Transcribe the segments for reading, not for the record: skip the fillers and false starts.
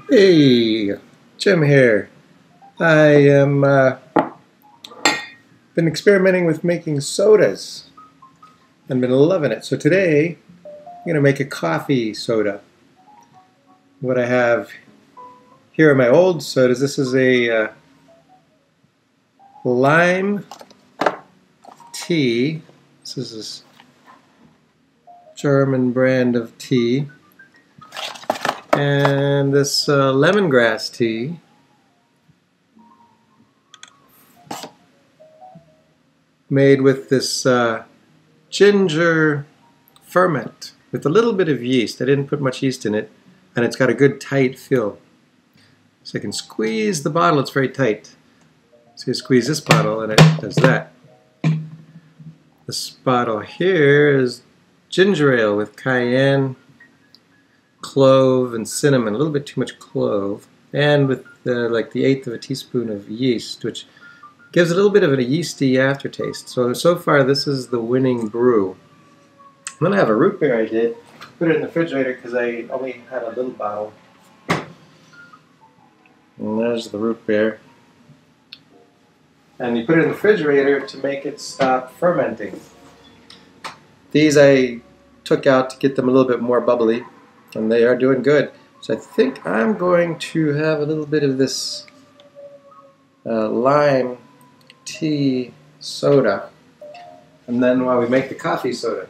Hey, Jim here. I am been experimenting with making sodas and been loving it. So today I'm going to make a coffee soda. What I have here are my old sodas. This is a lime tea. This is this German brand of tea. And this lemongrass tea. Made with this ginger ferment with a little bit of yeast. I didn't put much yeast in it, and it's got a good tight fill. So I can squeeze the bottle, it's very tight. So you squeeze this bottle and it does that. This bottle here is ginger ale with cayenne, clove, and cinnamon. A little bit too much clove. And with like the 1/8 of a teaspoon of yeast, which gives a little bit of a yeasty aftertaste. So far this is the winning brew. Then I have a root beer I did. Put it in the refrigerator because I only had a little bottle. And there's the root beer. And you put it in the refrigerator to make it stop fermenting. These I took out to get them a little bit more bubbly, and they are doing good. So I think I'm going to have a little bit of this lime tea soda, and then while we make the coffee soda,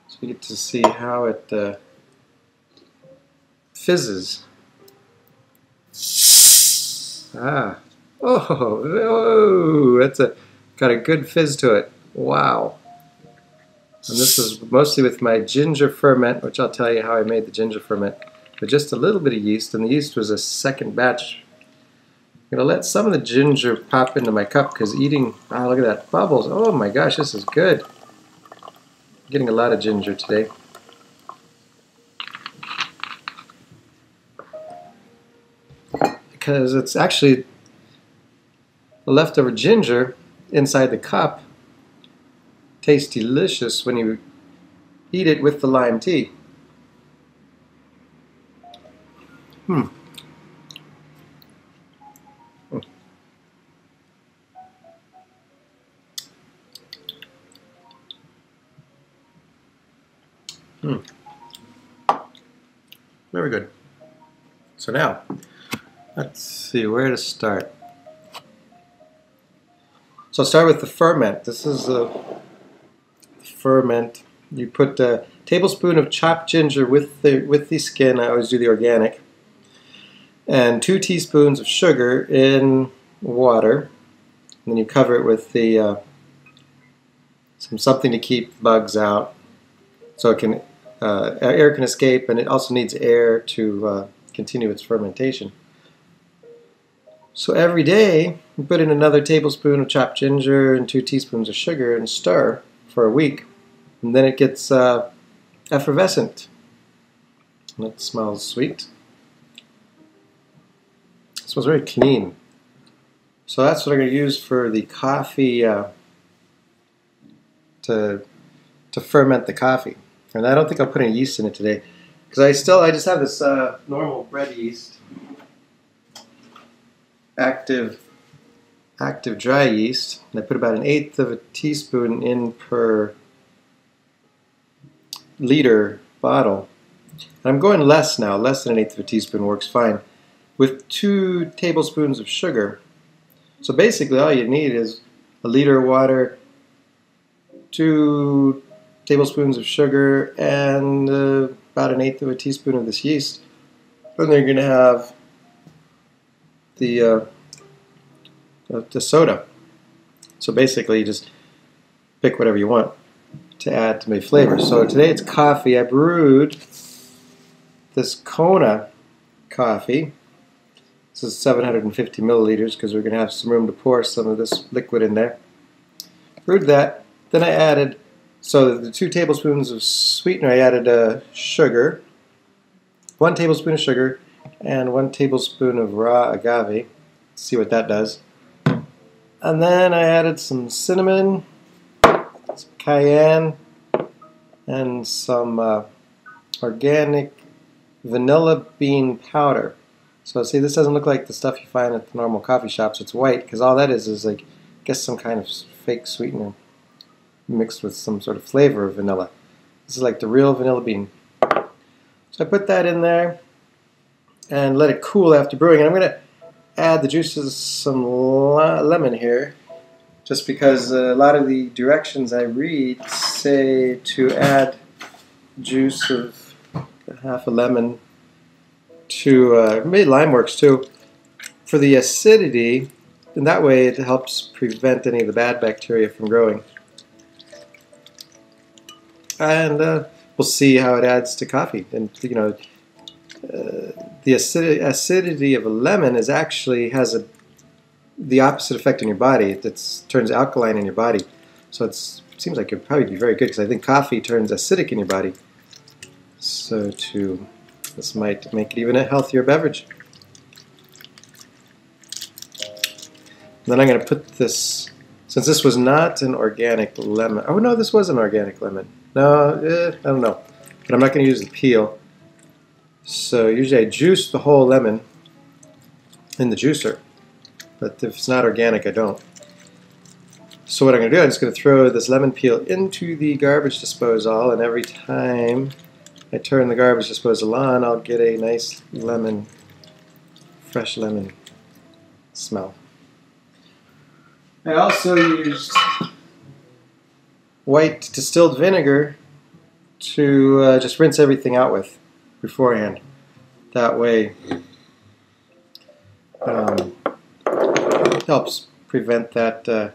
so we get to see how it fizzes. That's got a good fizz to it. Wow. And this is mostly with my ginger ferment, which I'll tell you how I made the ginger ferment, with just a little bit of yeast, and the yeast was a second batch. I'm going to let some of the ginger pop into my cup because eating, look at that, bubbles. Oh my gosh, this is good. I'm getting a lot of ginger today. Because it's actually the leftover ginger inside the cup tastes delicious when you eat it with the lime tea. Very good. So now, let's see where to start. So I'll start with the ferment. This is a ferment. You put a tablespoon of chopped ginger with the skin. I always do the organic. And 2 teaspoons of sugar in water. And then you cover it with the something to keep bugs out, so it can air can escape, and it also needs air to continue its fermentation. So every day you put in another tablespoon of chopped ginger and 2 teaspoons of sugar and stir for a week, and then it gets effervescent. And it smells sweet. It smells very clean. So that's what I'm going to use for the coffee to ferment the coffee. And I don't think I'll put any yeast in it today because I just have this normal bread yeast, active dry yeast, and I put about 1/8 of a teaspoon in per liter bottle. And I'm going less now. Less than 1/8 of a teaspoon works fine, with 2 tablespoons of sugar. So basically all you need is a liter of water, 2 tablespoons of sugar, and about 1/8 of a teaspoon of this yeast. And then you're going to have the soda. So basically you just pick whatever you want to add to my flavor. So today it's coffee. I brewed this Kona coffee. This is 750 milliliters because we're going to have some room to pour some of this liquid in there. Brewed that. Then I added, so the 2 tablespoons of sweetener, I added sugar, 1 tablespoon of sugar, and 1 tablespoon of raw agave. Let's see what that does. And then I added some cinnamon, some cayenne, and some organic vanilla bean powder. So see, this doesn't look like the stuff you find at the normal coffee shops. It's white because all that is like, I guess, some kind of fake sweetener mixed with some sort of flavor of vanilla. This is like the real vanilla bean. So I put that in there and let it cool after brewing. And I'm going to add the juices of some lemon here, just because a lot of the directions I read say to add juice of half a lemon to, maybe lime works too, for the acidity, and that way it helps prevent any of the bad bacteria from growing. And we'll see how it adds to coffee. And you know, the acidity of a lemon is actually has the opposite effect on your body. It turns alkaline in your body. So it seems like it would probably be very good, because I think coffee turns acidic in your body. So this might make it even a healthier beverage. And then I'm going to put this, since this was not an organic lemon. Oh no, this was an organic lemon. No, I don't know. But I'm not going to use the peel. So usually I juice the whole lemon in the juicer. But if it's not organic, I don't. So what I'm going to do, I'm just going to throw this lemon peel into the garbage disposal, and every time I turn the garbage disposal on, I'll get a nice lemon, fresh lemon smell. I also used white distilled vinegar to just rinse everything out with beforehand. That way it helps prevent that the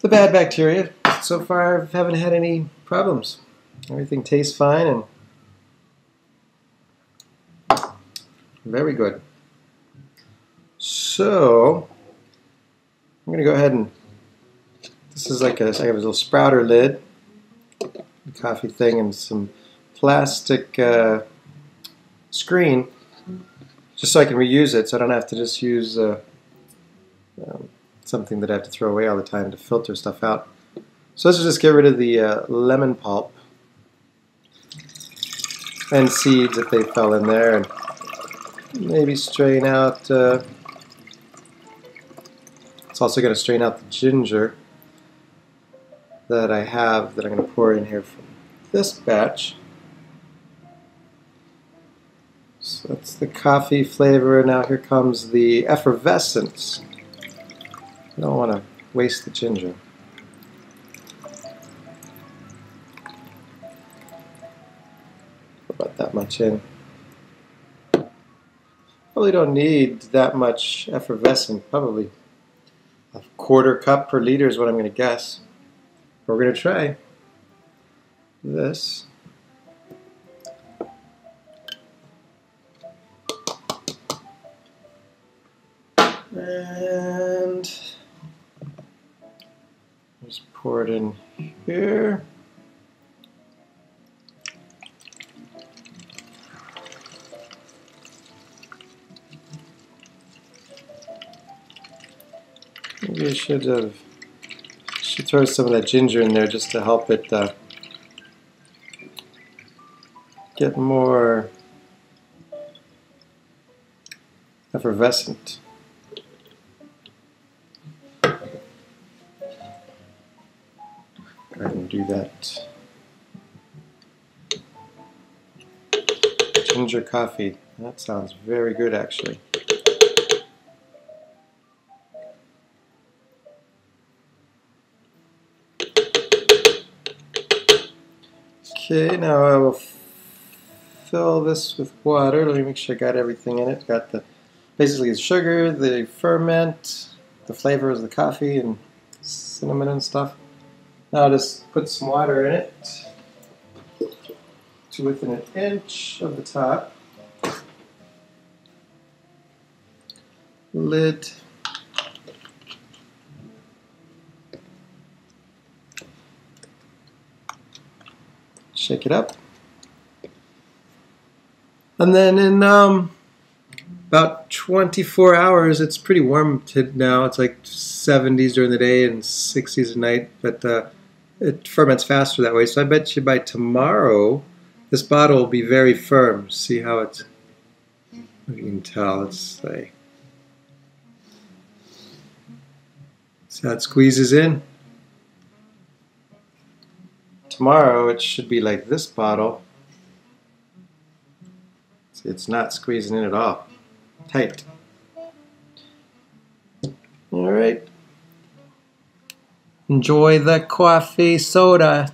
bad bacteria. So far I haven't had any problems. Everything tastes fine and very good. So I'm going to go ahead and, this is like I have a little sprouter lid, coffee thing, and some plastic screen, just so I can reuse it, so I don't have to just use something that I have to throw away all the time to filter stuff out. So let's just get rid of the lemon pulp and seeds if they fell in there, and maybe strain out. It's also going to strain out the ginger that I have, that I'm going to pour in here from this batch. So that's the coffee flavor. Now here comes the effervescence. I don't want to waste the ginger. Put about that much in. Probably don't need that much effervescent. Probably a quarter cup per liter is what I'm going to guess. We're going to try this. And just pour it in here. Maybe I should throw some of that ginger in there just to help it get more effervescent. Go ahead and do that. Ginger coffee. That sounds very good, actually. Okay, now I will fill this with water. Let me make sure I got everything in it. Got basically the sugar, the ferment, the flavor of the coffee, and cinnamon and stuff. Now I'll just put some water in it to within an inch of the top. Lid. Shake it up. And then in about 24 hours, it's pretty warm now. It's like 70s during the day and 60s at night, but it ferments faster that way. So I bet you by tomorrow This bottle will be very firm. See how it's, you can tell, it's like, see how it squeezes in? Tomorrow it should be like this bottle. See, it's not squeezing in at all. Tight. All right. Enjoy the coffee soda.